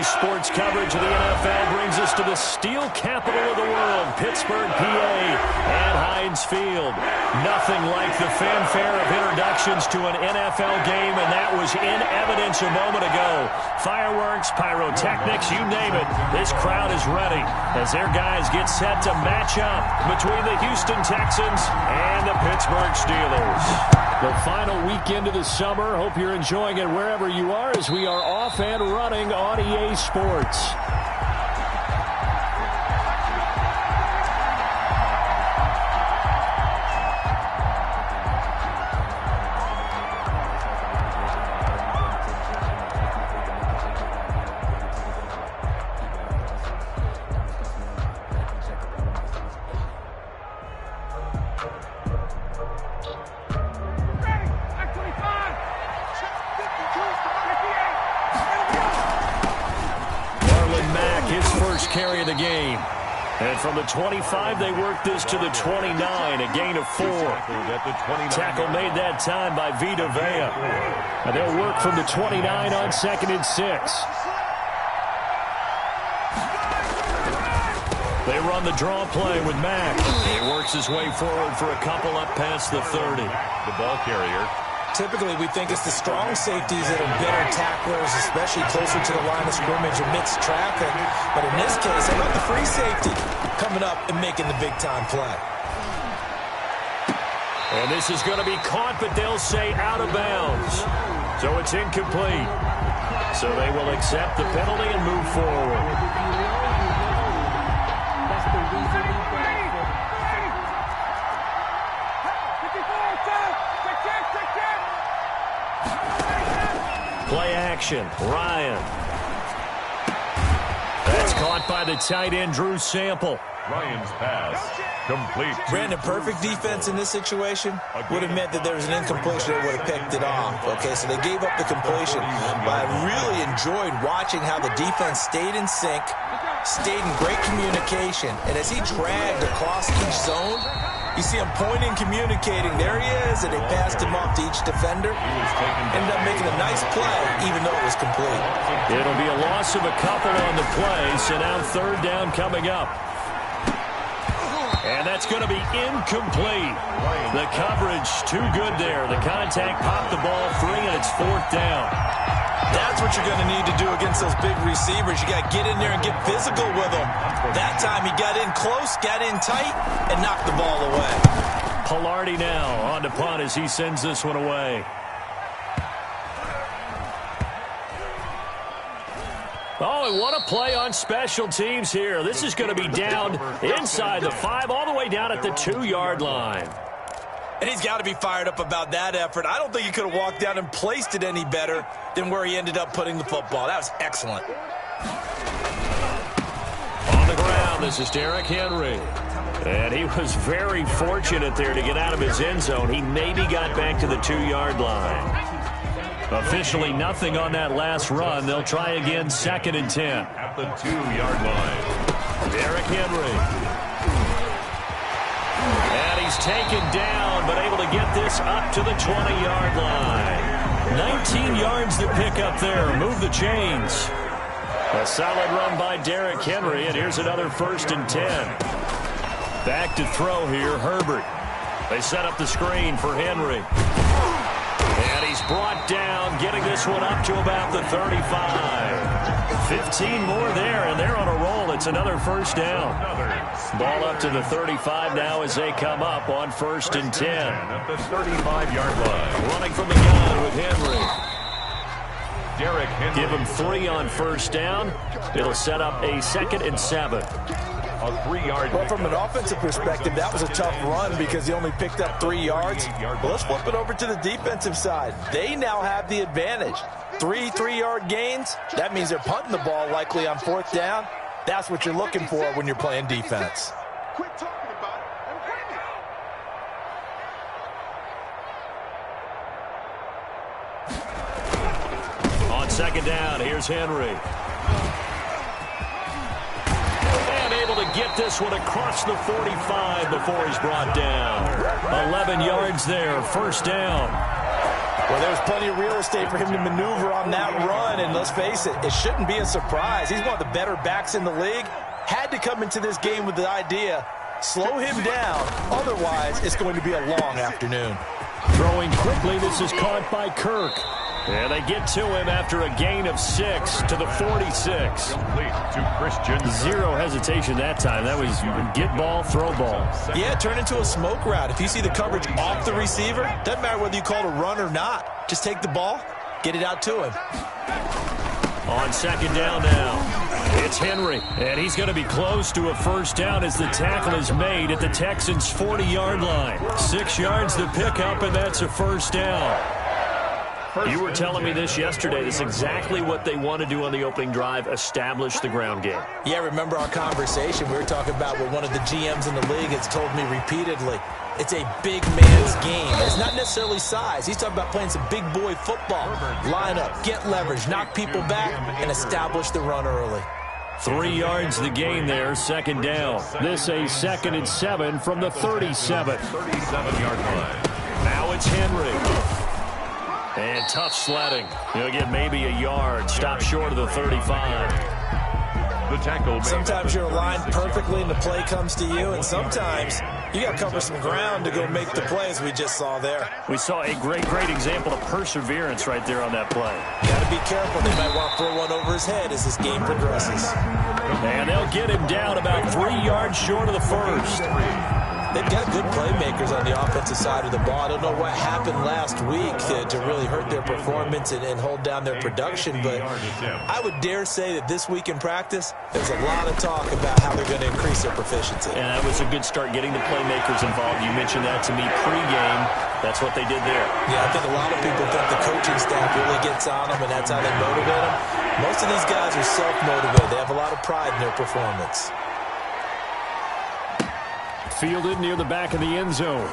sports coverage of the NFL brings us to the steel capital of the world, Pittsburgh, PA, and Heinz Field. Nothing like the fanfare of introductions to an NFL game, and that was in evidence a moment ago. Fireworks, pyrotechnics, you name it. This crowd is ready as their guys get set to match up between the Houston Texans and the Pittsburgh Steelers. The final weekend of the summer. Hope you're enjoying it wherever you are as we are off and running on EA Sports. Carry of the game. And from the 25, they worked this to the 29, a gain of 4. Tackle made that time by Vita Vea. And they'll work from the 29 on 2nd and 6. They run the draw play with Mack. He works his way forward for a couple up past the 30. The ball carrier. Typically, we think it's the strong safeties that are better tacklers, especially closer to the line of scrimmage amidst traffic. But in this case, how about the free safety coming up and making the big-time play? And this is going to be caught, but they'll say out of bounds. So it's incomplete. So they will accept the penalty and move forward. Play action. Ryan. That's caught by the tight end, Drew Sample. Ryan's pass. Complete. Brandon, perfect defense in this situation would have meant that there was an incompletion that would have picked it off. Okay, so they gave up the completion. But I really enjoyed watching how the defense stayed in sync, stayed in great communication. And as he dragged across each zone, you see him pointing, communicating. There he is, and they passed him off to each defender. Ended up making a nice play, even though it was complete. It'll be a loss of a couple on the play, so now 3rd down coming up. And that's going to be incomplete. The coverage too good there. The contact popped the ball free, and it's 4th down. That's what you're going to need to do against those big receivers. You got to get in there and get physical with them. That time he got in close, got in tight, and knocked the ball away. Pilardi now on to punt as he sends this one away. Oh, and what a play on special teams here. This is going to be down inside the 5, all the way down at the 2-yard line. And he's got to be fired up about that effort. I don't think he could have walked down and placed it any better than where he ended up putting the football. That was excellent. On the ground, this is Derrick Henry. And he was very fortunate there to get out of his end zone. He maybe got back to the 2-yard line. Officially nothing on that last run. They'll try again 2nd and 10. At the 2-yard line. Derrick Henry. And he's taken down, but able to get this up to the 20-yard line. 19 yards to pick up there. Move the chains. A solid run by Derrick Henry, and here's another 1st and 10. Back to throw here, Herbert. They set up the screen for Henry. And he's brought down, getting this one up to about the 35. 15 more there, and they're on a roll. It's another 1st down. Ball up to the 35 now as they come up on 1st and 10. At the 35-yard line. Running from the gun with Henry. Derrick Henry. Give him 3 on 1st down. It'll set up a 2nd and 7. A 3-yard. Well, from an offensive perspective, that was a tough run because he only picked up 3 yards. Well, let's flip it over to the defensive side. They now have the advantage. 3 3-yard gains. That means they're punting the ball likely on 4th down. That's what you're looking for when you're playing defense. Quit talking about it and bring it. On 2nd down, here's Henry. And able to get this one across the 45 before he's brought down. 11 yards there, 1st down. Well, there's plenty of real estate for him to maneuver on that run, and let's face it, it shouldn't be a surprise. He's one of the better backs in the league. Had to come into this game with the idea, slow him down, otherwise it's going to be a long afternoon. Throwing quickly, this is caught by Kirk. And they get to him after a gain of 6 to the 46. Complete to Christian. Zero hesitation that time. That was get ball, throw ball. Yeah, turn into a smoke route. If you see the coverage off the receiver, doesn't matter whether you call it a run or not. Just take the ball, get it out to him. On second down now, it's Henry, and he's going to be close to a first down as the tackle is made at the Texans' 40-yard line. 6 yards to pick up, and that's a first down. You were telling me this yesterday. This is exactly what they want to do on the opening drive, establish the ground game. Yeah, remember our conversation? We were talking about what one of the GMs in the league has told me repeatedly. It's a big man's game. It's not necessarily size. He's talking about playing some big boy football. Line up, get leverage, knock people back, and establish the run early. 3 yards the gain there, second down. This a 2nd and 7 from the 37. 37-yard line. Now it's Henry. And tough sledding. He'll get maybe a yard. Stop short of the 35. The tackle. Sometimes you're aligned perfectly and the play comes to you, and sometimes you got to cover some ground to go make the play, as we just saw there. We saw a great example of perseverance right there on that play. Got to be careful. They might want to throw one over his head as this game progresses. And they'll get him down about 3 yards short of the first. They've got good playmakers on the offensive side of the ball. I don't know what happened last week to really hurt their performance and hold down their production, but I would dare say that this week in practice, there's a lot of talk about how they're going to increase their proficiency. And that was a good start, getting the playmakers involved. You mentioned that to me pregame. That's what they did there. Yeah, I think a lot of people think the coaching staff really gets on them, and that's how they motivate them. Most of these guys are self-motivated. They have a lot of pride in their performance. Fielded near the back of the end zone.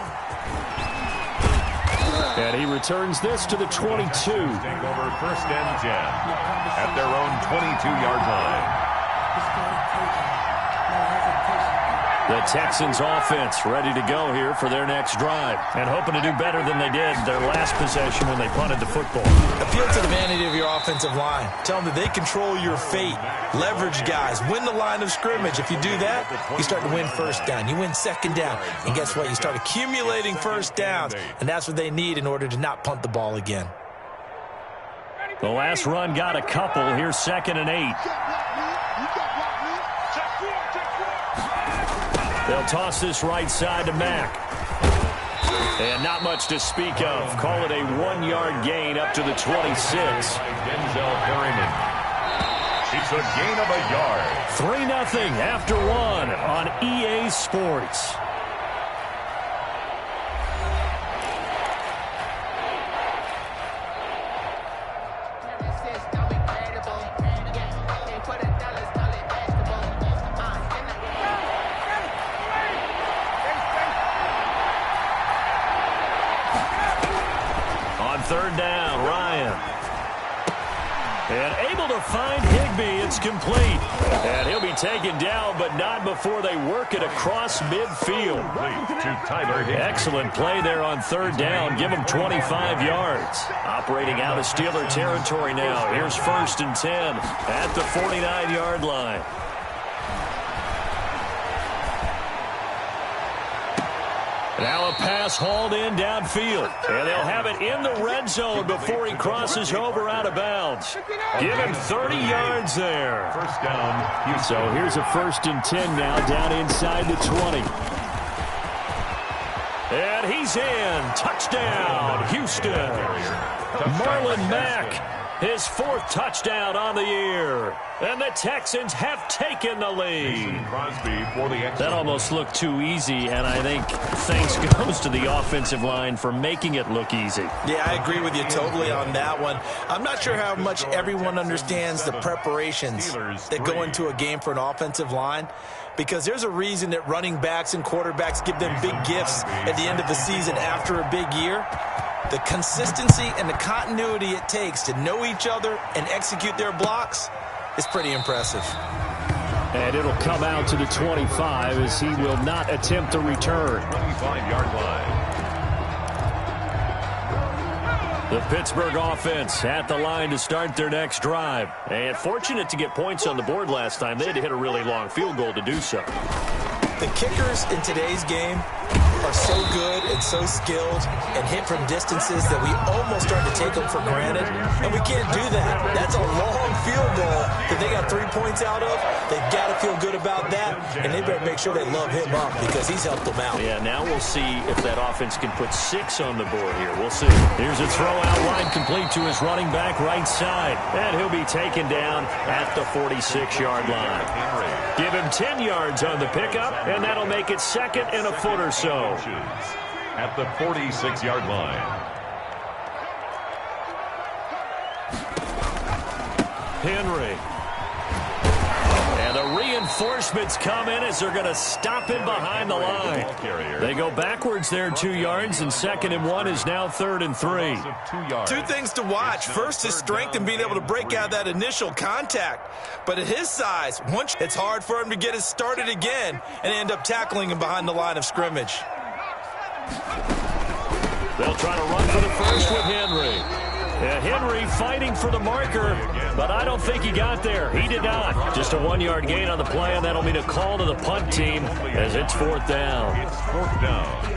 And he returns this to the 22. Take over 1st and 10 at their own 22-yard line. The Texans offense ready to go here for their next drive and hoping to do better than they did their last possession when they punted the football. Appeal to the vanity of your offensive line. Tell them that they control your fate. Leverage guys. Win the line of scrimmage. If you do that, you start to win first down. You win second down. And guess what? You start accumulating first downs. And that's what they need in order to not punt the ball again. The last run got a couple. Here's 2nd and 8. They'll toss this right side to Mack. And not much to speak of. Call it a 1-yard gain up to the 26. Denzel Perryman. It's a gain of a yard. 3-0 after 1 on EA Sports. Third down, Ryan. And able to find Higbee. It's complete. And he'll be taken down, but not before they work it across midfield. To Tyler Higbee. Excellent play there on third down. Give him 25 yards. Operating out of Steeler territory now. Here's 1st and 10 at the 49-yard line. Now a pass hauled in downfield. And they'll have it in the red zone before he crosses over out of bounds. Give him 30 yards there. First down. So here's a 1st and 10 now down inside the 20. And he's in. Touchdown, Houston. Marlon Mack. His 4th touchdown on the year. And the Texans have taken the lead. Crosby for the That almost looked too easy, and I think thanks goes to the offensive line for making it look easy. Yeah, I agree with you totally on that one. I'm not sure how much everyone understands the preparations that go into a game for an offensive line, because there's a reason that running backs and quarterbacks give them big gifts at the end of the season after a big year. The consistency and the continuity it takes to know each other and execute their blocks is pretty impressive. And it'll come out to the 25 as he will not attempt to return. 25-yard line. The Pittsburgh offense at the line to start their next drive. And fortunate to get points on the board last time. They had to hit a really long field goal to do so. The kickers in today's game are so good and so skilled and hit from distances that we almost start to take them for granted, and we can't do that. That's a long field goal that they got 3 points out of. They've got to feel good about that, and they better make sure they love him up because he's helped them out. Yeah, now we'll see if that offense can put 6 on the board here. We'll see. Here's a throw out wide complete to his running back right side, and he'll be taken down at the 46-yard line. Give him 10 yards on the pickup, and that'll make it second and a foot or so. At the 46-yard line. Henry. And the reinforcements come in as they're going to stop him behind the line. They go backwards there 2 yards, and 2nd and 1 is now 3rd and 3. 2 things to watch. First, his strength and being able to break out that initial contact. But at his size, it's hard for him to get it started again and end up tackling him behind the line of scrimmage. They'll try to run for the first with Henry. Henry fighting for the marker, but I don't think he got there. He did not. Just a 1-yard gain on the play, and that'll mean a call to the punt team as it's 4th down. It's 4th down.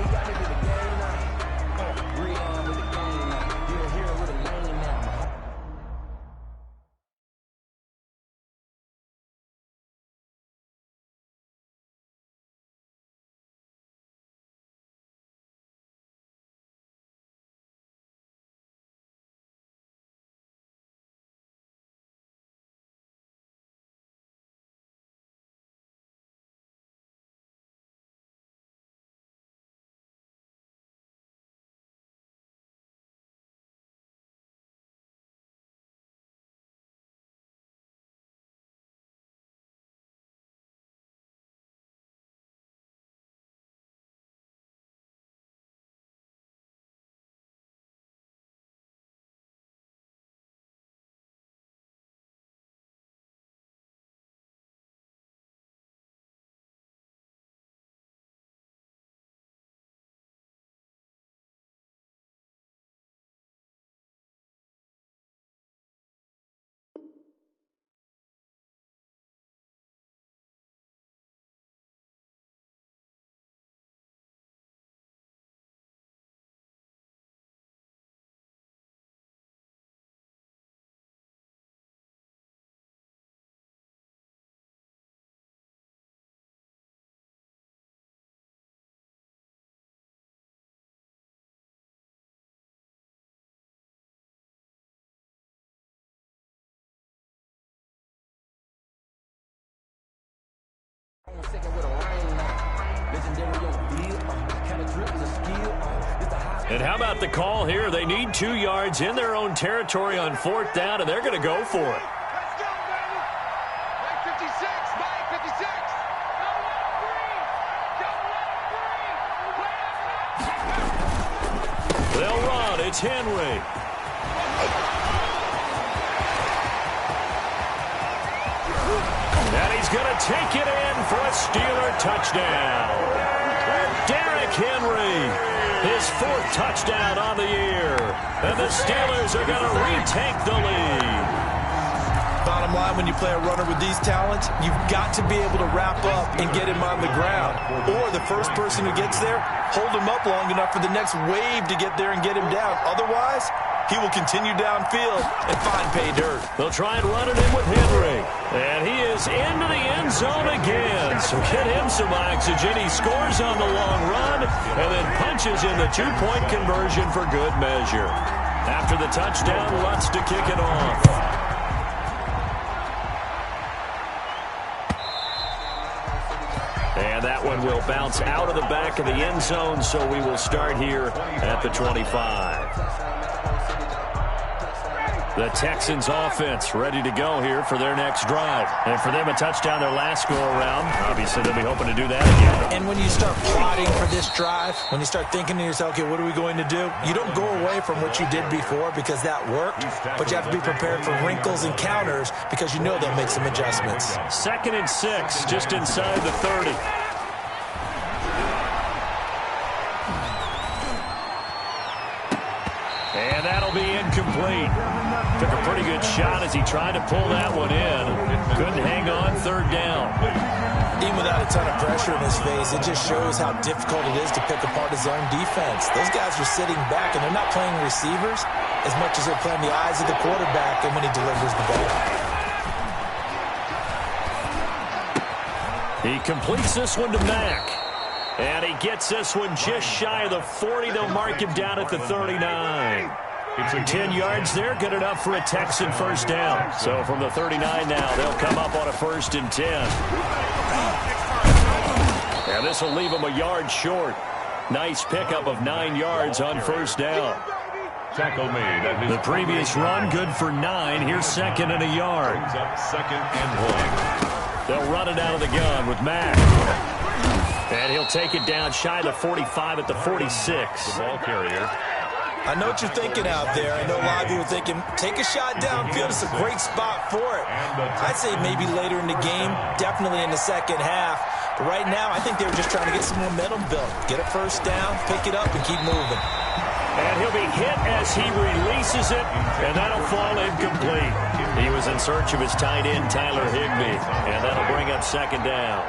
And how about the call here? They need 2 yards in their own territory on 4th down, and they're going to go for it. Let's go, baby! Mike 56, Mike 56! They'll run. It's Henry. And he's going to take it in for a Steeler touchdown. Derrick Henry. His 4th touchdown on the year. And the Steelers are going to retake the lead. Bottom line, when you play a runner with these talents, you've got to be able to wrap up and get him on the ground. Or the first person who gets there, hold him up long enough for the next wave to get there and get him down. Otherwise, he will continue downfield and find pay dirt. They'll try and run it in with Henry. And he is into the end zone again. So get him some oxygen. He scores on the long run and then punches in the 2-point conversion for good measure. After the touchdown, Lutz to kick it off. And that one will bounce out of the back of the end zone, so we will start here at the 25. The Texans offense ready to go here for their next drive. And for them, a touchdown their last go-around. Obviously, they'll be hoping to do that again. And when you start plotting for this drive, when you start thinking to yourself, okay, what are we going to do? You don't go away from what you did before because that worked, but you have to be prepared for wrinkles and counters because you know they'll make some adjustments. 2nd and 6, just inside the 30. And that'll be incomplete. Took a pretty good shot as he tried to pull that one in. Couldn't hang on third down. Even without a ton of pressure in his face, it just shows how difficult it is to pick apart his own defense. Those guys are sitting back, and they're not playing receivers as much as they're playing the eyes of the quarterback and when he delivers the ball. He completes this one to Mack. And he gets this one just shy of the 40. They'll mark him down at the 39. 10 yards there, good enough for a Texan first down. So from the 39 now, they'll come up on a 1st and 10. And this will leave them a yard short. Nice pickup of 9 yards on first down. Tackle made. The previous run, good for 9. Here's 2nd and a yard. Brings up 2nd and 1. They'll run it out of the gun with Mack. And he'll take it down shy of the 45 at the 46. The ball carrier. I know what you're thinking out there. I know a lot of you are thinking, take a shot downfield. It's a great spot for it. I'd say maybe later in the game, definitely in the second half. But right now, I think they were just trying to get some momentum built. Get a first down, pick it up, and keep moving. And he'll be hit as he releases it, and that'll fall incomplete. He was in search of his tight end, Tyler Higbee, and that'll bring up 2nd down.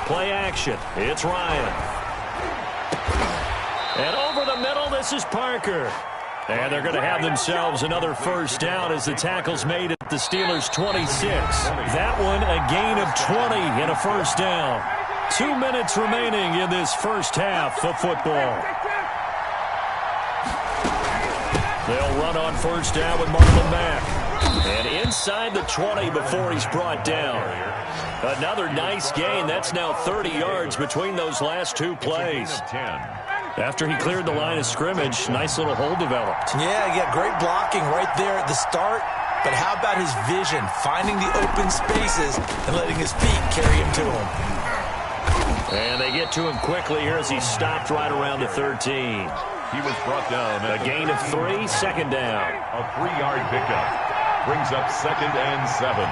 Play action. It's Ryan. And over the middle, this is Parker. And they're going to have themselves another first down as the tackle's made at the Steelers' 26. That one a gain of 20 and a first down. 2 minutes remaining in this first half of football. They'll run on first down with Marlon Mack. And inside the 20 before he's brought down. Another nice gain. That's now 30 yards between those last 2 plays. After he cleared the line of scrimmage, nice little hole developed. Yeah, he got great blocking right there at the start. But how about his vision, finding the open spaces and letting his feet carry him to him. And they get to him quickly here as he stopped right around the 13. He was brought down. A gain of 3, 2nd down. A 3-yard pickup. Brings up 2nd and 7.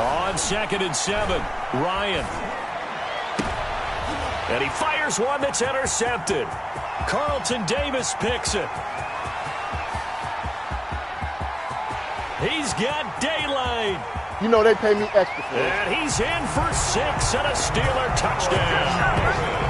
On 2nd and 7, Ryan. And he fires one that's intercepted. Carlton Davis picks it. He's got daylight. You know they pay me extra for it. And he's in for 6 and a Steeler touchdown.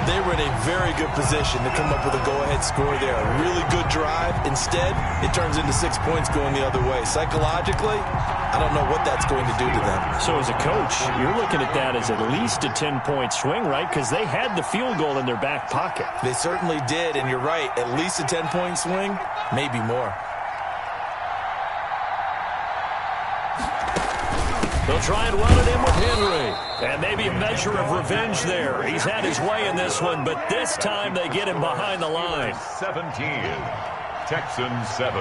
They were in a very good position to come up with a go-ahead score there. A really good drive. Instead, it turns into 6 points going the other way. Psychologically, I don't know what that's going to do to them. So as a coach, you're looking at that as at least a 10-point swing, right? Because they had the field goal in their back pocket. They certainly did, and you're right. At least a 10-point swing, maybe more. They'll try and run it in with Henry. And maybe a measure of revenge there. He's had his way in this one, but this time they get him behind the line. 17. Texans 7.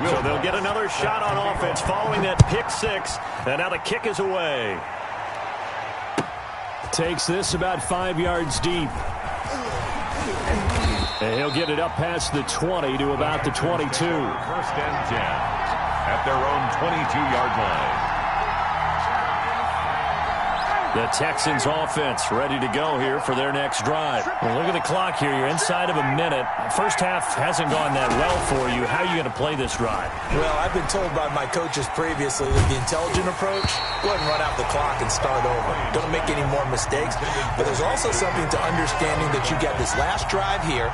So they'll get another shot on offense following that pick 6. And now the kick is away. Takes this about 5 yards deep. And he'll get it up past the 20 to about the 22. 1st and 10. At their own 22-yard line. The Texans offense ready to go here for their next drive. Well, look at the clock here. You're inside of a minute. First half hasn't gone that well for you. How are you going to play this drive? Well, I've been told by my coaches previously that the intelligent approach, go ahead and run out the clock and start over. Don't make any more mistakes. But there's also something to understanding that you get this last drive here.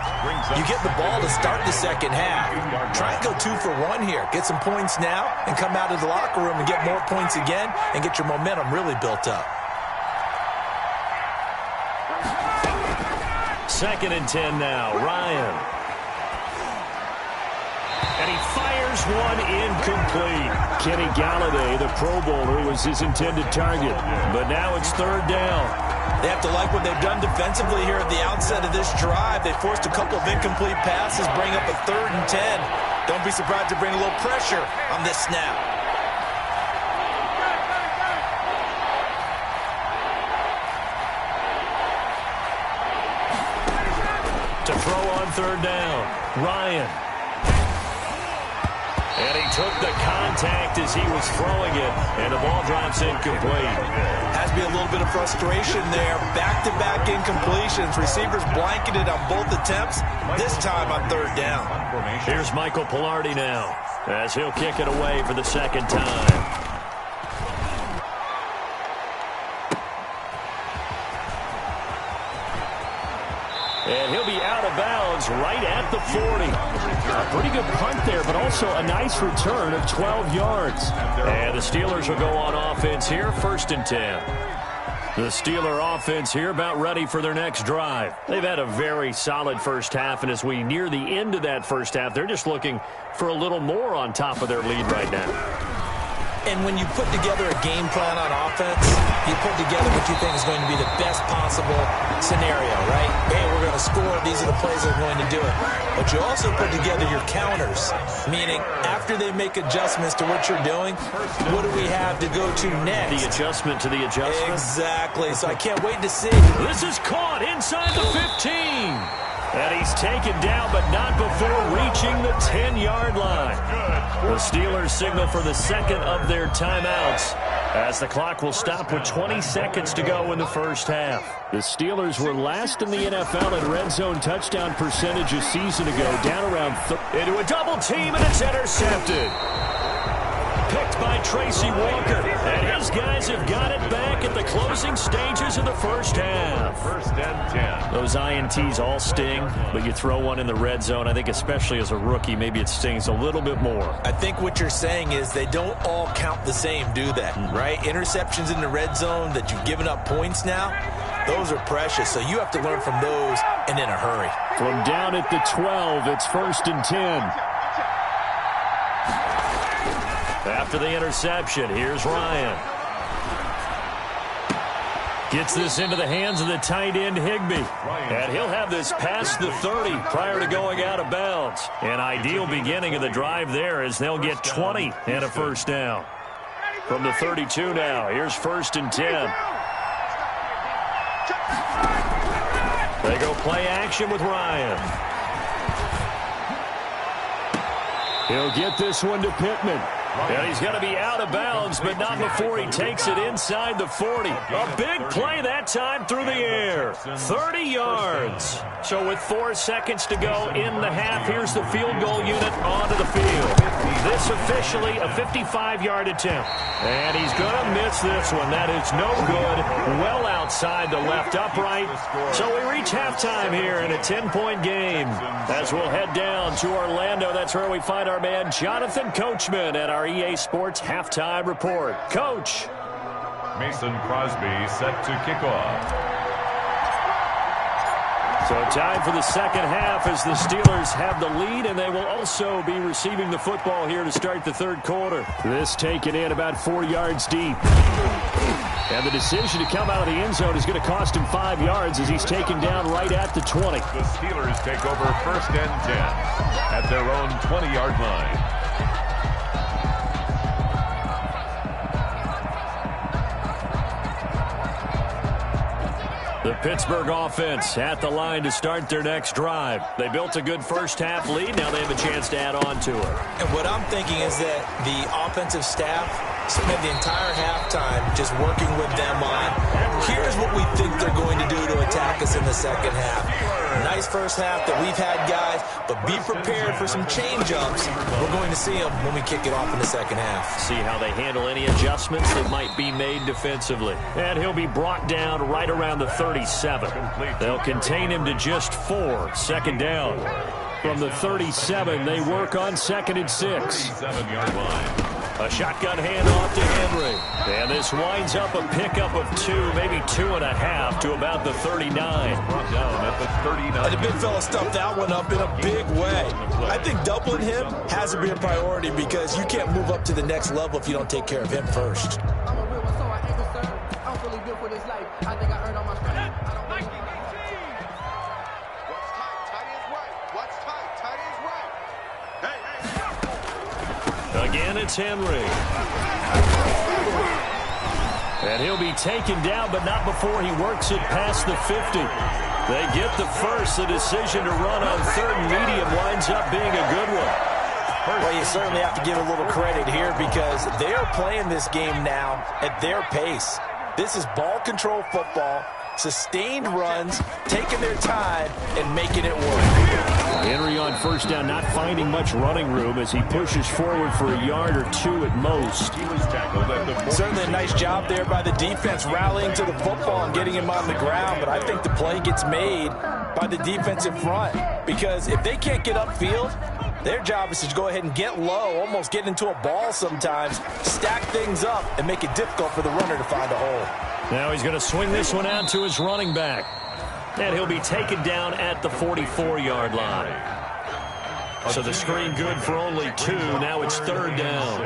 You get the ball to start the second half. Try and go 2 for 1 here. Get some points now and come out of the locker room and get more points again and get your momentum really built up. 2nd and 10 now. Ryan. And he fires one incomplete. Kenny Galladay, the Pro Bowler, was his intended target. But now it's 3rd down. They have to like what they've done defensively here at the outset of this drive. They forced a couple of incomplete passes, bring up a 3rd and 10. Don't be surprised to bring a little pressure on this snap. To throw on 3rd down, Ryan. And he took the contact as he was throwing it, and the ball drops incomplete. Has to be a little bit of frustration there. Back-to-back incompletions. Receivers blanketed on both attempts, this time on third down. Here's Michael Pilardi now, as he'll kick it away for the second time. And he'll be out of bounds right at the 40. A pretty good punt there, but also a nice return of 12 yards. And the Steelers will go on offense here, 1st and 10. The Steeler offense here about ready for their next drive. They've had a very solid first half, and as we near the end of that first half, they're just looking for a little more on top of their lead right now. And when you put together a game plan on offense, you put together what you think is going to be the best possible scenario, right? Hey, we're going to score. These are the plays that are going to do it. But you also put together your counters, meaning after they make adjustments to what you're doing, what do we have to go to next? The adjustment to the adjustment? Exactly. So I can't wait to see. This is caught inside the 15. And he's taken down, but not before reaching the 10-yard line. The Steelers signal for the second of their timeouts, as the clock will stop with 20 seconds to go in the first half. The Steelers were last in the NFL in red zone touchdown percentage a season ago, down around into a double team, and it's intercepted. Picked by Tracy Walker, and his guys have got it back at the closing stages of the first half. 1st and 10. Those INTs all sting, but you throw one in the red zone, I think especially as a rookie, maybe it stings a little bit more. I think what you're saying is they don't all count the same, do they? Right? Interceptions in the red zone that you've given up points now, those are precious, so you have to learn from those and in a hurry. From down at the 12, it's 1st and 10. After the interception, here's Ryan. Gets this into the hands of the tight end, Higbee. And he'll have this past the 30 prior to going out of bounds. An ideal beginning of the drive there as they'll get 20 and a first down. From the 32 now, here's 1st and 10. They go play action with Ryan. He'll get this one to Pittman. And he's going to be out of bounds, but not before he takes it inside the 40. A big play that time through the air. 30 yards. So with 4 seconds to go in the half, here's the field goal unit onto the field. This officially a 55-yard attempt. And he's going to miss this one. That is no good. Well outside the left upright. So we reach halftime here in a 10-point game. As we'll head down to Orlando, that's where we find our man Jonathan Coachman at our EA Sports Halftime Report. Coach. Mason Crosby set to kick off. So time for the second half as the Steelers have the lead, and they will also be receiving the football here to start the third quarter. This taken in about 4 yards deep. And the decision to come out of the end zone is going to cost him 5 yards as he's taken down right at the 20. The Steelers take over 1st and 10 at their own 20-yard line. The Pittsburgh offense at the line to start their next drive. They built a good first half lead. Now they have a chance to add on to it. And what I'm thinking is that the offensive staff spent the entire halftime just working with them on, here's what we think they're going to do to attack us in the second half. Nice first half that we've had, guys, but be prepared for some change-ups. We're going to see them when we kick it off in the second half. See how they handle any adjustments that might be made defensively. And he'll be brought down right around the 37. They'll contain him to just 4. Second down. From the 37, they work on 2nd and 6. 37-yard line. A shotgun handoff to Henry. And this winds up a pickup of 2, maybe 2.5 to about the 39. Brought down at the 39. And the big fella stuffed that one up in a big way. I think doubling him has to be a priority because you can't move up to the next level if you don't take care of him first. Again, it's Henry. And he'll be taken down, but not before he works it past the 50. They get the first. The decision to run on 3rd and medium winds up being a good one. Well, you certainly have to give a little credit here because they are playing this game now at their pace. This is ball control football, sustained runs, taking their time, and making it work. Henry on first down, not finding much running room as he pushes forward for a yard or two at most. He was tackled at the Certainly a nice job there by the defense rallying to the football and getting him on the ground, but I think the play gets made by the defense in front because if they can't get upfield, their job is to go ahead and get low, almost get into a ball sometimes, stack things up, and make it difficult for the runner to find a hole. Now he's going to swing this one out to his running back. And he'll be taken down at the 44-yard line. So the screen good for only 2. Now it's third down.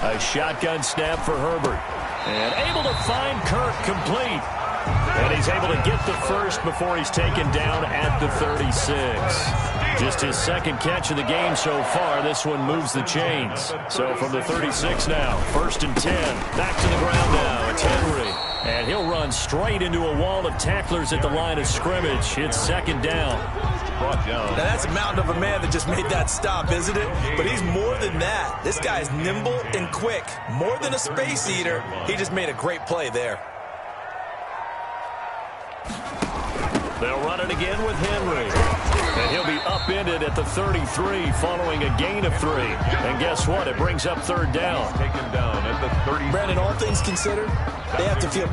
A shotgun snap for Herbert. And able to find Kirk complete. And he's able to get the first before he's taken down at the 36. Just his second catch of the game so far. This one moves the chains. So from the 36 now, 1st and 10. Back to the ground now. It's Henry. And he'll run straight into a wall of tacklers at the line of scrimmage. It's second down. Now that's a mountain of a man that just made that stop, isn't it? But he's more than that. This guy's nimble and quick. More than a space eater. He just made a great play there. They'll run it again with Henry. And he'll be upended at the 33 following a gain of 3. And guess what? It brings up third down. taken down at the 30. Brandon, all things considered, they have to feel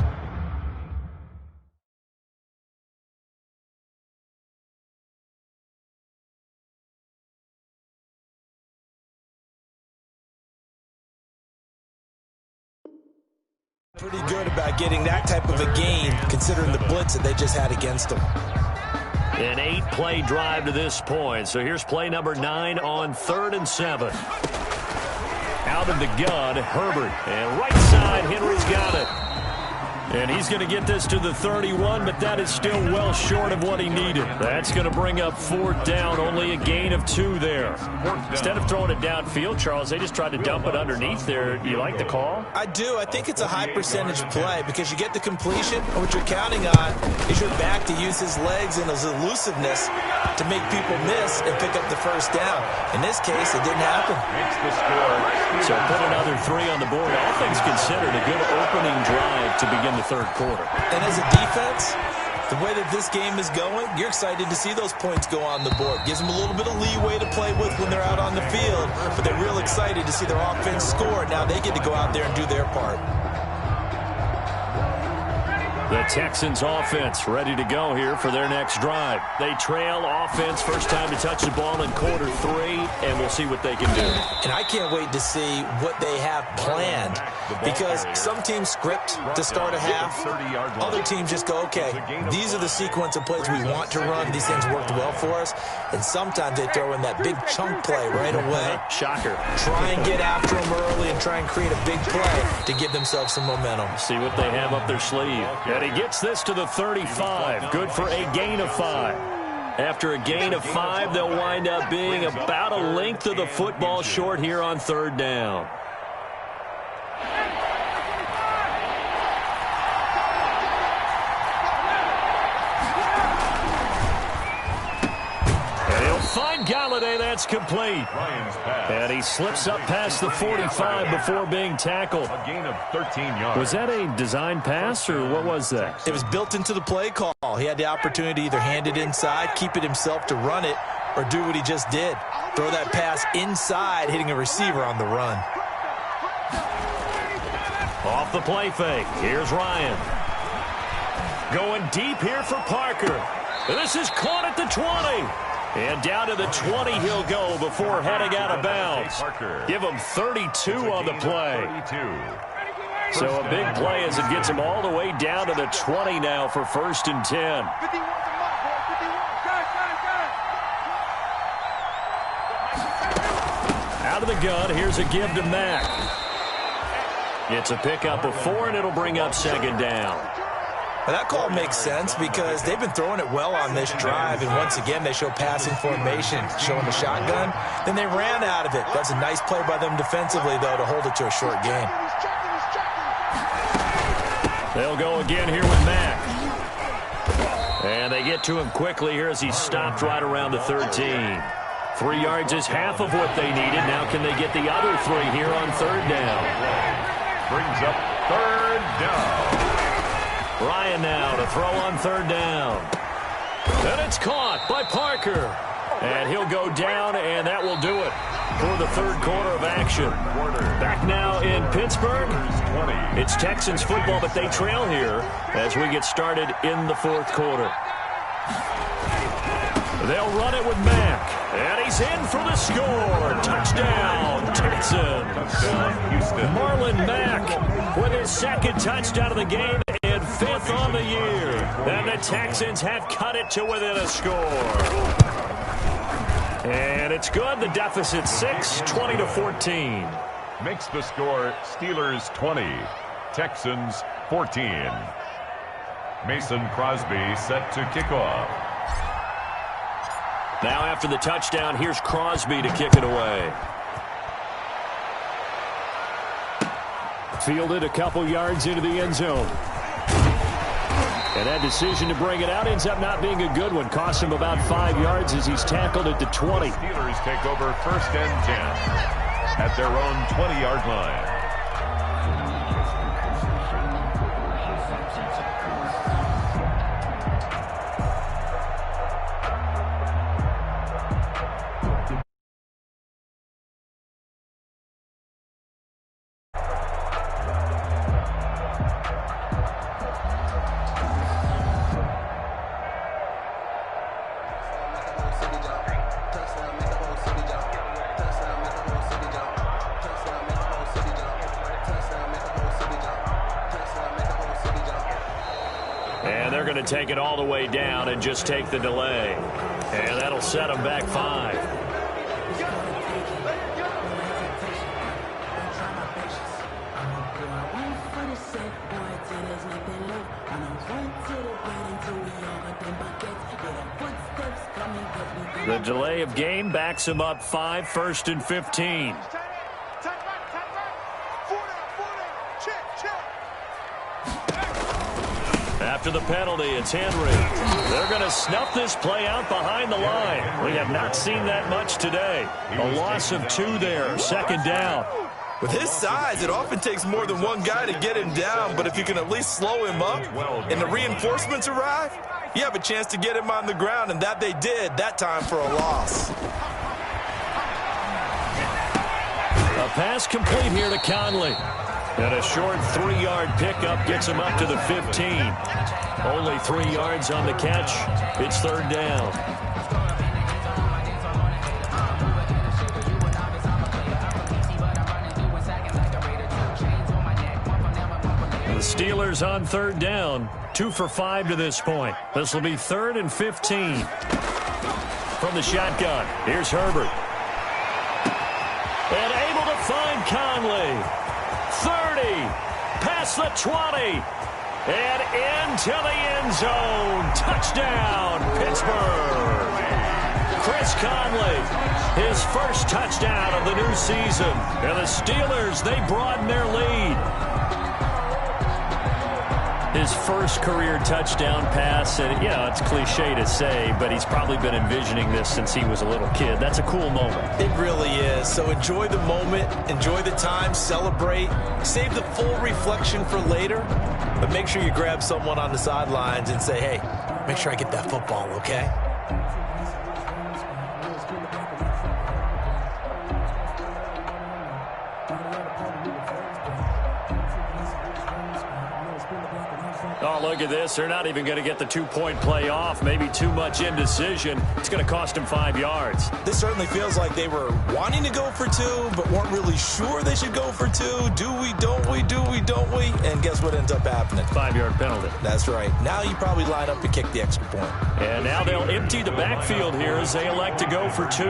pretty good about getting that type of a gain considering the blitz that they just had against them. An 8-play drive to this point. So here's play number 9 on 3rd and 7. Out of the gun, Herbert. And right side, Henry's got it. And he's going to get this to the 31, but that is still well short of what he needed. That's going to bring up 4th down, only a gain of 2 there. Instead of throwing it downfield, Charles, they just tried to dump it underneath there. You like the call? I do. I think it's a high percentage play because you get the completion, and what you're counting on is your back to use his legs and his elusiveness to make people miss and pick up the 1st down. In this case, it didn't happen. Makes the score. So put another 3 on the board. All things considered, a good opening drive to begin the 3rd quarter. And as a defense, the way that this game is going, you're excited to see those points go on the board. Gives them a little bit of leeway to play with when they're out on the field, but they're real excited to see their offense score. Now they get to go out there and do their part. The Texans offense ready to go here for their next drive. They trail offense, first time to touch the ball in quarter 3, and we'll see what they can do. And I can't wait to see what they have planned because some teams script to start a half. Other teams just go, okay, these are the sequence of plays we want to run. These things worked well for us. And sometimes they throw in that big chunk play right away. Shocker. Try and get after them early and try and create a big play to give themselves some momentum. See what they have up their sleeve. And he gets this to the 35. Good for a gain of 5. After a gain of 5, they'll wind up being about a length of the football short here on 3rd down. Find Galladay, that's complete. And he slips up past the 45 before being tackled. A gain of 13 yards. Was that a design pass, or what was that? It was built into the play call. He had the opportunity to either hand it inside, keep it himself to run it, or do what he just did. Throw that pass inside, hitting a receiver on the run. Off the play fake. Here's Ryan. Going deep here for Parker. This is caught at the 20. And down to the 20 he'll go before heading out of bounds. Give him 32 on the play. So a big play as it gets him all the way down to the 20 now for 1st and 10. Out of the gun, here's a give to Mack. It's a pickup of 4, and it'll bring up 2nd down. Well, that call makes sense because they've been throwing it well on this drive, and once again they show passing formation, showing the shotgun. Then they ran out of it. That's a nice play by them defensively, though, to hold it to a short gain. They'll go again here with Mack. And they get to him quickly here as he's stopped right around the 13. 3 yards is half of what they needed. Now can they get the other 3 here on third down? Brings up third down. Ryan now to throw on third down. And it's caught by Parker. And he'll go down, and that will do it for the third quarter of action. Back now in Pittsburgh. It's Texans football, but they trail here as we get started in the fourth quarter. They'll run it with Mack. And he's in for the score. Touchdown, Texans. Marlon Mack with his second touchdown of the game and 5th on the year. And the Texans have cut it to within a score. And it's good. The deficit 6, 20-14. Makes the score Steelers 20, Texans 14. Mason Crosby set to kick off. Now after the touchdown, here's Crosby to kick it away. Fielded a couple yards into the end zone. And that decision to bring it out ends up not being a good one. Cost him about 5 yards as he's tackled at the 20. Steelers take over 1st and 10 at their own 20-yard line. And they're going to take it all the way down and just take the delay. And that'll set them back 5. The delay of game backs him up 5, 1st and 15. After the penalty, it's Henry. They're going to snuff this play out behind the line. We have not seen that much today. A loss of 2 there, 2nd down. With his size, it often takes more than one guy to get him down, but if you can at least slow him up and the reinforcements arrive, you have a chance to get him on the ground, and that they did, that time for a loss. A pass complete here to Conley. And a short 3-yard pickup gets him up to the 15. Only 3 yards on the catch. It's 3rd down. The Steelers on 3rd down. 2 for 5 to this point. This will be 3rd and 15. From the shotgun, here's Herbert. And able to find Conley. 30, past the 20, and into the end zone. Touchdown, Pittsburgh. Chris Conley, his first touchdown of the new season. And the Steelers, they broaden their lead. His first career touchdown pass, and it's cliche to say, but he's probably been envisioning this since he was a little kid. That's a cool moment. It really is. So enjoy the moment, enjoy the time, celebrate, save the full reflection for later, but make sure you grab someone on the sidelines and say, hey, make sure I get that football, okay? Oh, look at this. They're not even going to get the 2-point play off. Maybe too much indecision. It's going to cost them 5 yards. This certainly feels like they were wanting to go for 2, but weren't really sure they should go for 2. Do we, don't we, do we, don't we? And guess what ends up happening? 5-yard penalty. That's right. Now you probably line up to kick the extra point. And now they'll empty the backfield here as they elect to go for 2.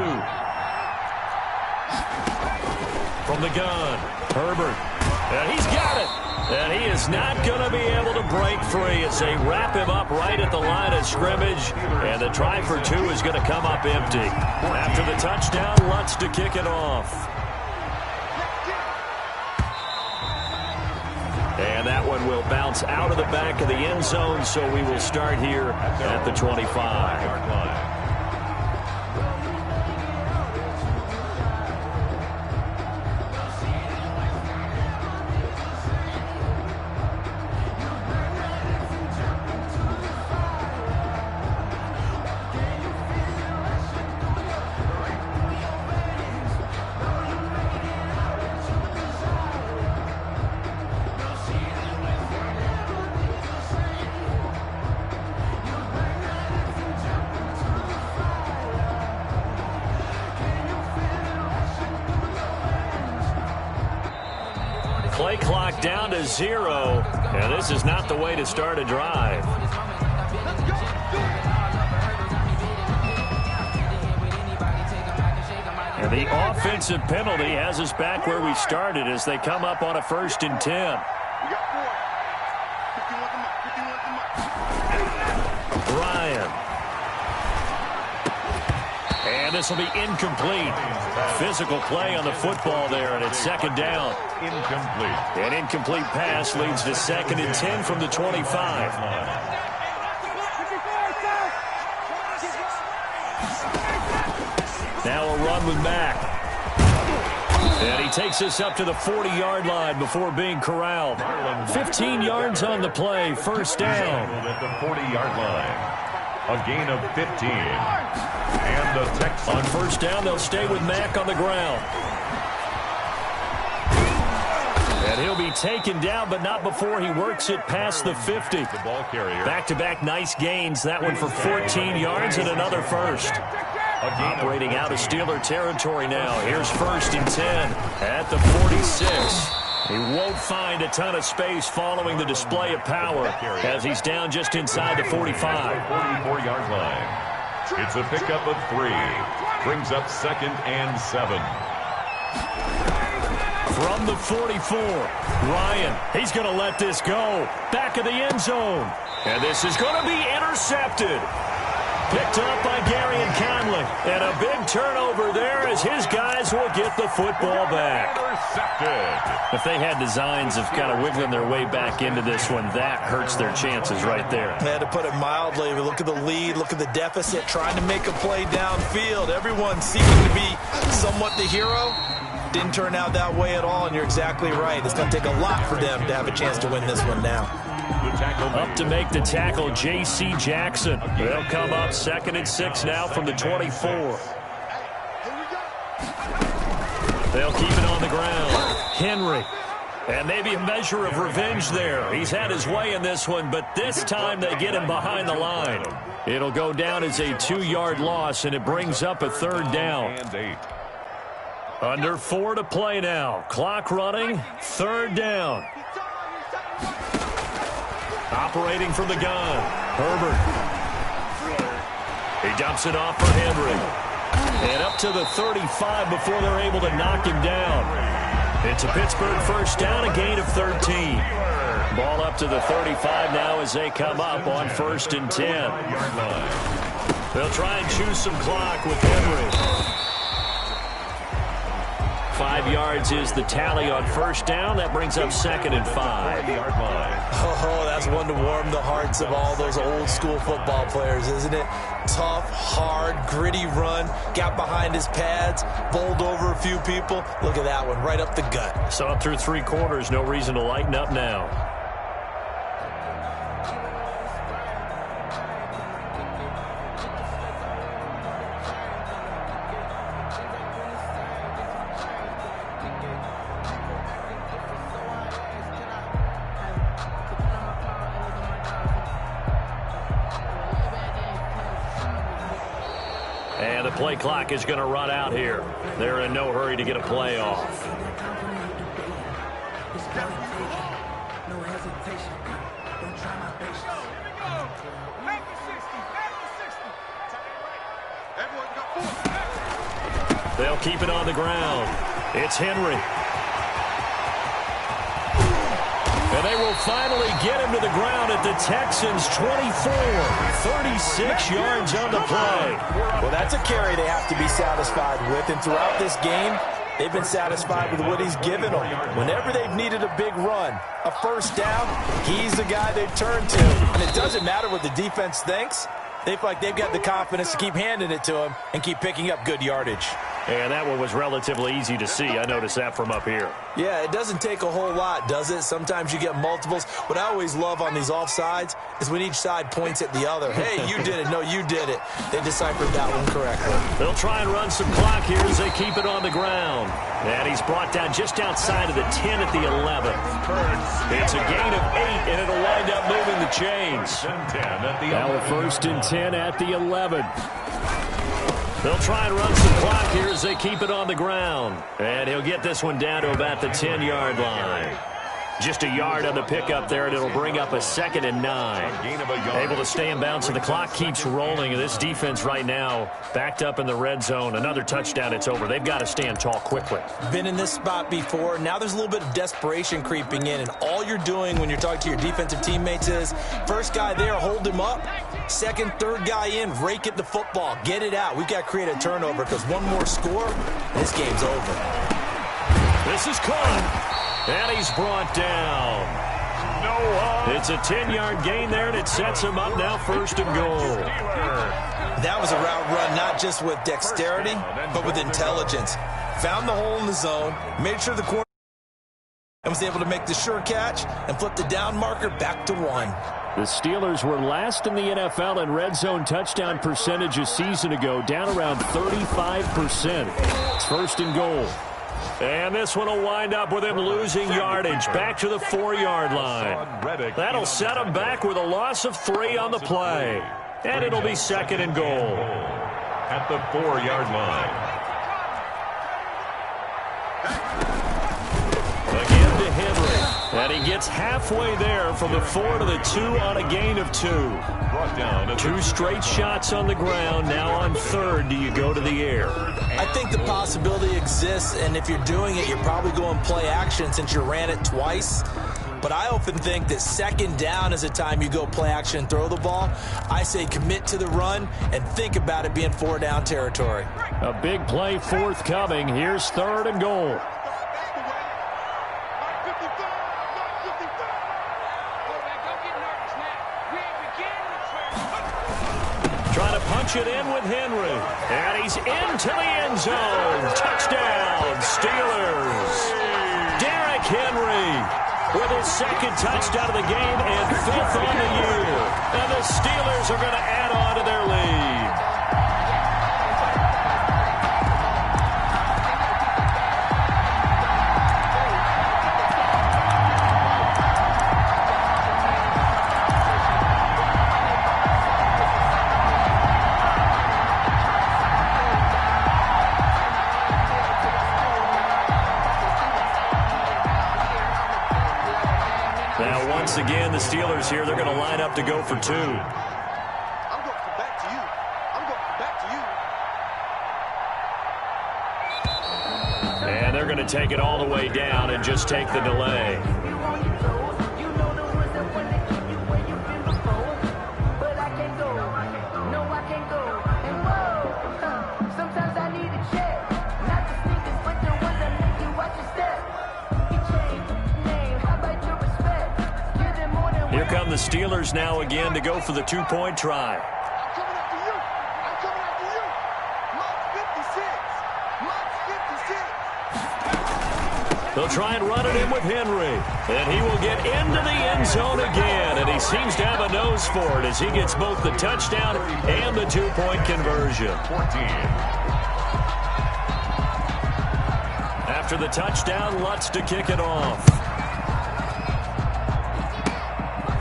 From the gun, Herbert. And he's got it. And he is not going to be able to break free as they wrap him up right at the line of scrimmage. And the try for 2 is going to come up empty. After the touchdown, Lutz to kick it off. And that one will bounce out of the back of the end zone, so we will start here at the 25-yard line. Play clock down to 0, and this is not the way to start a drive. And the offensive penalty has us back where we started as they come up on a 1st and 10. Ryan. And this will be incomplete. Physical play on the football there, and it's 2nd down. Incomplete. An incomplete pass leads to 2nd and 10 from the 25. Now a run with Mack. And he takes us up to the 40-yard line before being corralled. 15 yards on the play, 1st down. At the 40-yard line. A gain of 15. And the Texans. On 1st down, they'll stay with Mack on the ground. And he'll be taken down, but not before he works it past the 50. The ball carrier. Back-to-back nice gains. That one for 14 yards and another first. Operating out of Steeler territory now. Here's 1st and 10 at the 46. He won't find a ton of space following the display of power as he's down just inside the 45. 44-yard line. It's a pickup of 3. Brings up 2nd and 7. From the 44, Ryan, he's going to let this go. Back of the end zone. And this is going to be intercepted. Picked up by Gary and Conley. And a big turnover there as his guys will get the football back. Intercepted. If they had designs of kind of wiggling their way back into this one, that hurts their chances right there. They had to put it mildly. But look at the lead. Look at the deficit. Trying to make a play downfield. Everyone seeming to be somewhat the hero. Didn't turn out that way at all, and you're exactly right. It's going to take a lot for them to have a chance to win this one now. Up to make the tackle, J.C. Jackson. They'll come up 2nd and 6 now from the 24. They'll keep it on the ground. Henry. And maybe a measure of revenge there. He's had his way in this one, but this time they get him behind the line. It'll go down as a 2-yard loss, and it brings up a 3rd down. And 8. Under 4 to play now. Clock running. 3rd down. Operating from the gun. Herbert. He dumps it off for Henry. And up to the 35 before they're able to knock him down. It's a Pittsburgh 1st down, a gain of 13. Ball up to the 35 now as they come up on 1st and 10. They'll try and choose some clock with Henry. 5 yards is the tally on 1st down. That brings up 2nd and 5. Oh, that's one to warm the hearts of all those old school football players, isn't it? Tough, hard, gritty run. Got behind his pads, bowled over a few people. Look at that one, right up the gut. Saw it through 3 quarters. No reason to lighten up now. And the play clock is going to run out here. They're in no hurry to get a play off. They'll keep it on the ground. It's Henry. And they will finally get him to the ground at the Texans' 24. 36 yards on the play. Well, that's a carry they have to be satisfied with. And throughout this game, They've been satisfied with what he's given them. Whenever they've needed a big run, a first down, he's the guy they've turned to. And it doesn't matter what the defense thinks. They feel like they've got the confidence to keep handing it to him and keep picking up good yardage. And that one was relatively easy to see. I noticed that from up here. Yeah, it doesn't take a whole lot, does it? Sometimes you get multiples. What I always love on these offsides is when each side points at the other. Hey, you did it. No, you did it. They deciphered that one correctly. They'll try and run some clock here as they keep it on the ground. And he's brought down just outside of the 10 at the 11. It's a gain of 8, and it'll wind up moving the chains. Now a 1st and 10 at the 11. They'll try and run some clock here as they keep it on the ground. And he'll get this one down to about the 10-yard line. Just a yard on the pickup there, and it'll bring up a 2nd and 9. Able to stay in bounds, and the clock keeps rolling. And this defense right now backed up in the red zone. Another touchdown, it's over. They've got to stand tall quickly. Been in this spot before. Now there's a little bit of desperation creeping in, and all you're doing when you're talking to your defensive teammates is first guy there, hold him up. Second, third guy in, rake at the football. Get it out. We've got to create a turnover because one more score, and this game's over. This is caught. And he's brought down. It's a 10-yard gain there, and it sets him up now 1st and goal. That was a route run not just with dexterity, but with intelligence. Found the hole in the zone, made sure the corner and was able to make the sure catch and flip the down marker back to 1. The Steelers were last in the NFL in red zone touchdown percentage a season ago, down around 35%. It's 1st and goal. And this one will wind up with him losing yardage back to the 4-yard line. That'll set him back with a loss of 3 on the play. And it'll be 2nd and goal. At the 4-yard line. Again to Henry. And he gets halfway there from the 4 to the 2 on a gain of 2. 2 straight shots on the ground. Now on 3rd, do you go to the air? I think the possibility exists, and if you're doing it, you're probably going play action since you ran it twice. But I often think that 2nd down is the time you go play action and throw the ball. I say commit to the run and think about it being 4-down territory. A big play forthcoming. Here's 3rd and goal. Trying to punch it in with Henry. And he's into the end zone. Touchdown, Steelers. Derrick Henry with his 2nd touchdown of the game and 5th on the year. And the Steelers are going to add on to their lead. Once again, the Steelers here, they're going to line up to go for 2. I'm going to come back to you. I'm going to come back to you. And they're going to take it all the way down and just take the delay. Here come the Steelers now again to go for the 2-point try. I'm coming after you. I'm coming after you. Mark 56. Mark 56. They'll try and run it in with Henry. And he will get into the end zone again. And he seems to have a nose for it as he gets both the touchdown and the 2-point conversion. 14. After the touchdown, Lutz to kick it off.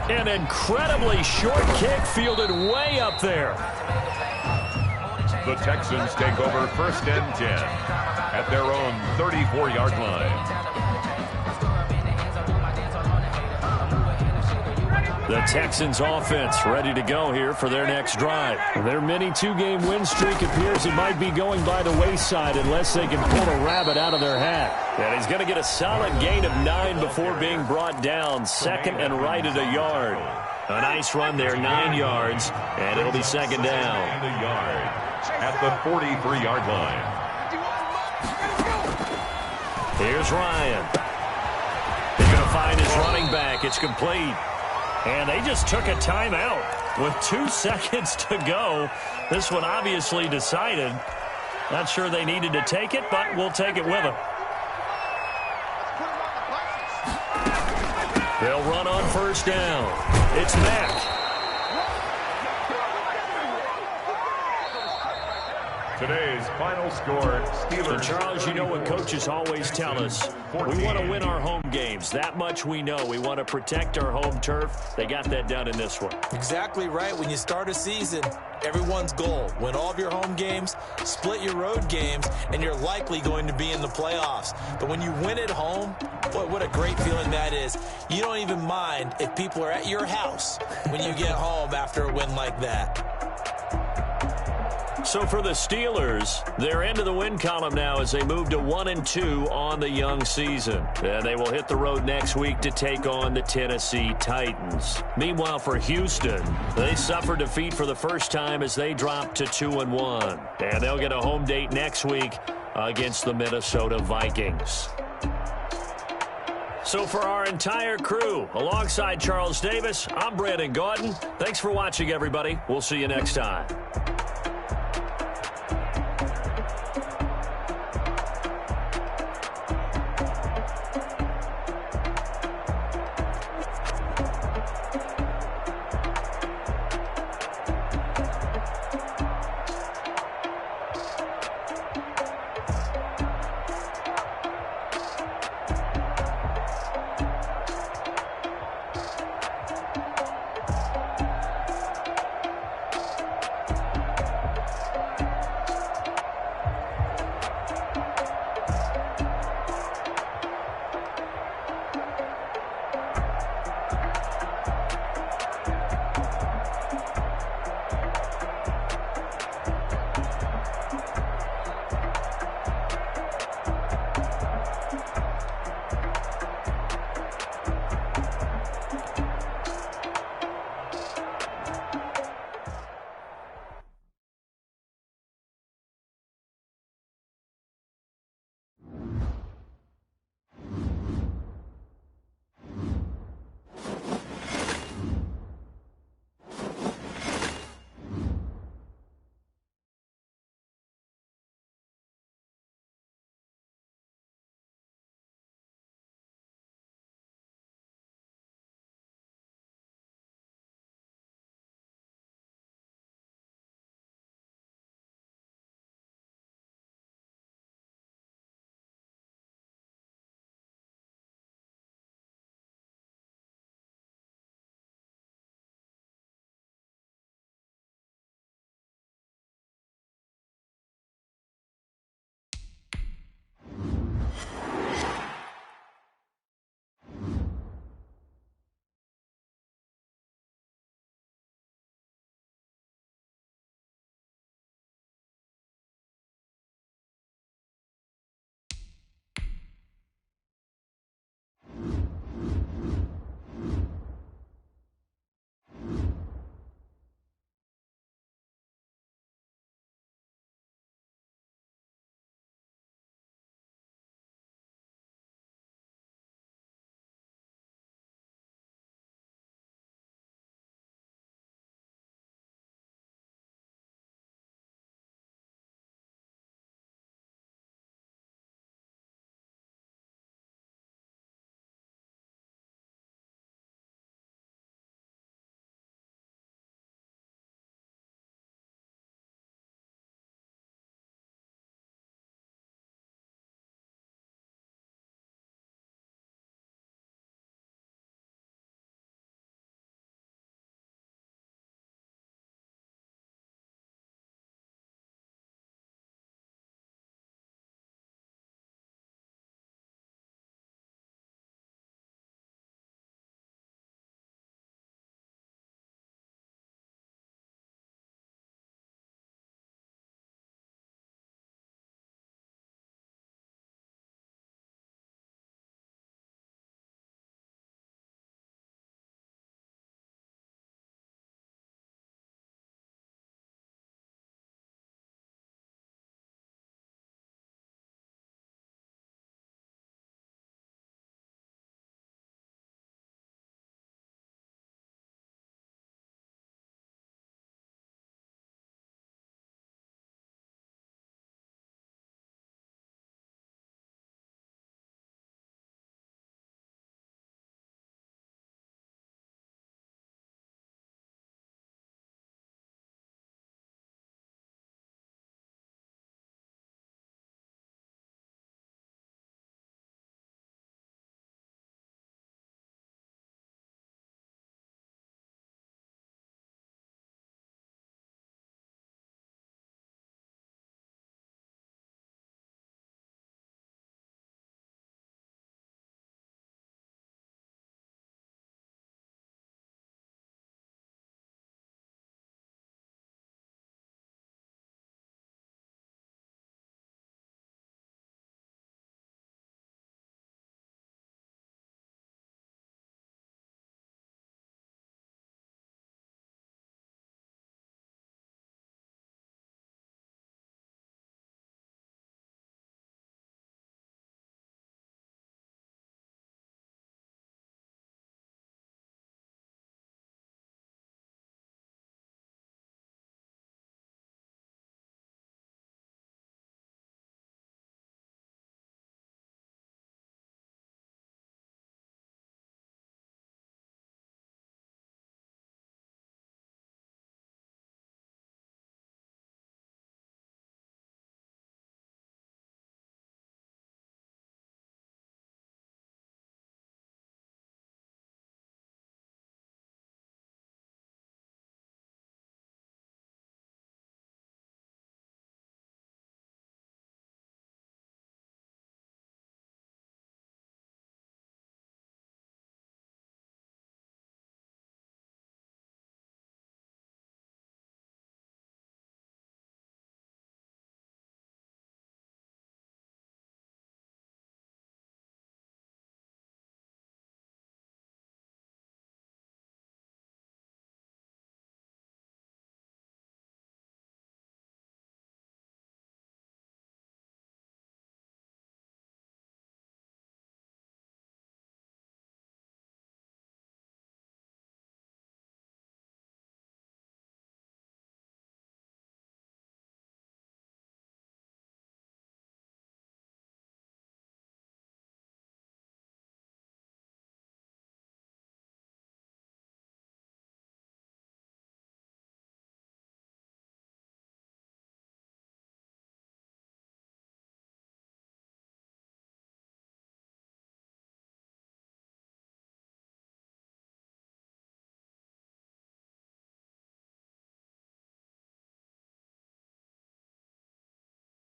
An incredibly short kick fielded way up there. The Texans take over 1st and 10 at their own 34-yard line. The Texans offense ready to go here for their next drive. Their mini 2-game win streak appears it might be going by the wayside unless they can pull a rabbit out of their hat. And he's going to get a solid gain of 9 before being brought down. 2nd and right at a yard. A nice run there, 9 yards, and it'll be 2nd down. And a yard at the 43-yard line. Here's Ryan. He's going to find his running back. It's complete. And they just took a timeout with 2 seconds to go. This one obviously decided. Not sure they needed to take it, but we'll take it with them. They'll run on first down. It's Mack. Today's final score, Steelers. And Charles, you know what coaches always tell us. We want to win our home games. That much we know. We want to protect our home turf. They got that done in this one. Exactly right. When you start a season, everyone's goal, win all of your home games, split your road games, and you're likely going to be in the playoffs. But when you win at home, boy, what a great feeling that is. You don't even mind if people are at your house when you get home after a win like that. So for the Steelers, they're into the win column now as they move to 1-2 on the young season. And they will hit the road next week to take on the Tennessee Titans. Meanwhile, for Houston, they suffered defeat for the first time as they dropped to 2-1. And they'll get a home date next week against the Minnesota Vikings. So for our entire crew, alongside Charles Davis, I'm Brandon Gaudin. Thanks for watching, everybody. We'll see you next time.